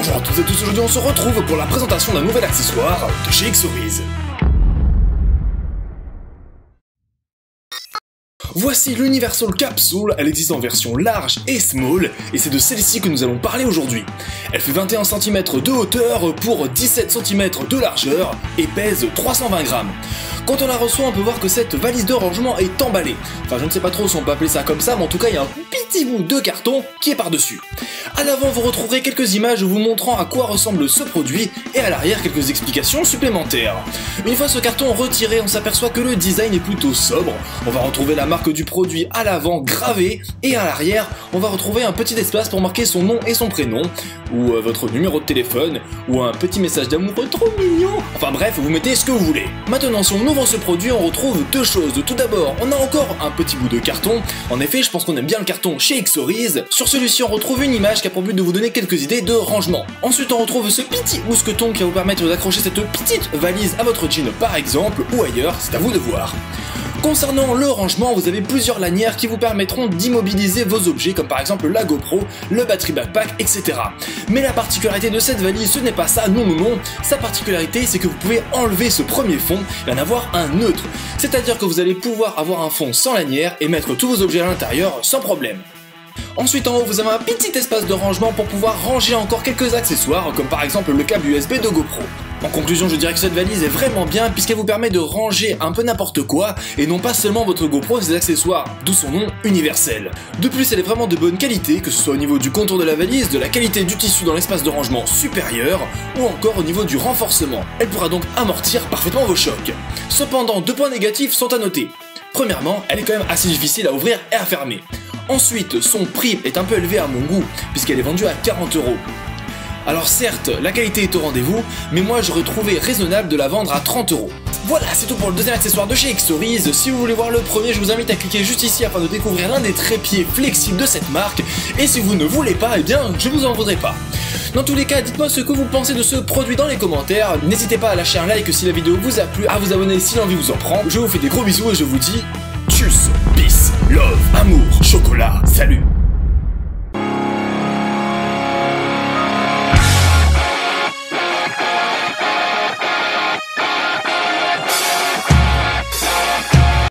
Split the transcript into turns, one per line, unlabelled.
Bonjour à toutes et tous, aujourd'hui on se retrouve pour la présentation d'un nouvel accessoire de chez Xorise. Voici l'Universal Capsule, elle existe en version large et small, et c'est de celle-ci que nous allons parler aujourd'hui. Elle fait 21 cm de hauteur pour 17 cm de largeur et pèse 320 grammes. Quand on la reçoit, on peut voir que cette valise de rangement est emballée. Enfin, je ne sais pas trop si on peut appeler ça comme ça, mais en tout cas, il y a un petit bout de carton qui est par-dessus. À l'avant, vous retrouverez quelques images vous montrant à quoi ressemble ce produit, et à l'arrière, quelques explications supplémentaires. Une fois ce carton retiré, on s'aperçoit que le design est plutôt sobre. On va retrouver la marque du produit à l'avant gravée, et à l'arrière, on va retrouver un petit espace pour marquer son nom et son prénom, ou votre numéro de téléphone, ou un petit message d'amour trop mignon. Enfin bref, vous mettez ce que vous voulez. Maintenant, si on ouvre ce produit, on retrouve deux choses. Tout d'abord, on a encore un petit bout de carton. En effet, je pense qu'on aime bien le carton chez Xorise. Sur celui-ci, on retrouve une image qui a pour but de vous donner quelques idées de rangement. Ensuite, on retrouve ce petit mousqueton qui va vous permettre d'accrocher cette petite valise à votre jean par exemple, ou ailleurs, c'est à vous de voir. Concernant le rangement, vous avez plusieurs lanières qui vous permettront d'immobiliser vos objets, comme par exemple la GoPro, le battery backpack, etc. Mais la particularité de cette valise, ce n'est pas ça, non. Sa particularité, c'est que vous pouvez enlever ce premier fond et en avoir un neutre. C'est-à-dire que vous allez pouvoir avoir un fond sans lanière et mettre tous vos objets à l'intérieur sans problème. Ensuite en haut vous avez un petit espace de rangement pour pouvoir ranger encore quelques accessoires comme par exemple le câble USB de GoPro. En conclusion, je dirais que cette valise est vraiment bien puisqu'elle vous permet de ranger un peu n'importe quoi et non pas seulement votre GoPro et ses accessoires, d'où son nom universel. De plus, elle est vraiment de bonne qualité, que ce soit au niveau du contour de la valise, de la qualité du tissu dans l'espace de rangement supérieur ou encore au niveau du renforcement. Elle pourra donc amortir parfaitement vos chocs. Cependant, deux points négatifs sont à noter. Premièrement, elle est quand même assez difficile à ouvrir et à fermer. Ensuite, son prix est un peu élevé à mon goût, puisqu'elle est vendue à 40 €. Alors certes, la qualité est au rendez-vous, mais moi j'aurais trouvé raisonnable de la vendre à 30 €. Voilà, c'est tout pour le deuxième accessoire de chez Xorise. Si vous voulez voir le premier, je vous invite à cliquer juste ici afin de découvrir l'un des trépieds flexibles de cette marque, et si vous ne voulez pas, eh bien, je vous en voudrais pas. Dans tous les cas, dites-moi ce que vous pensez de ce produit dans les commentaires, n'hésitez pas à lâcher un like si la vidéo vous a plu, à vous abonner si l'envie vous en prend, je vous fais des gros bisous et je vous dis tchuss, peace, love, amour, chocolat, salut.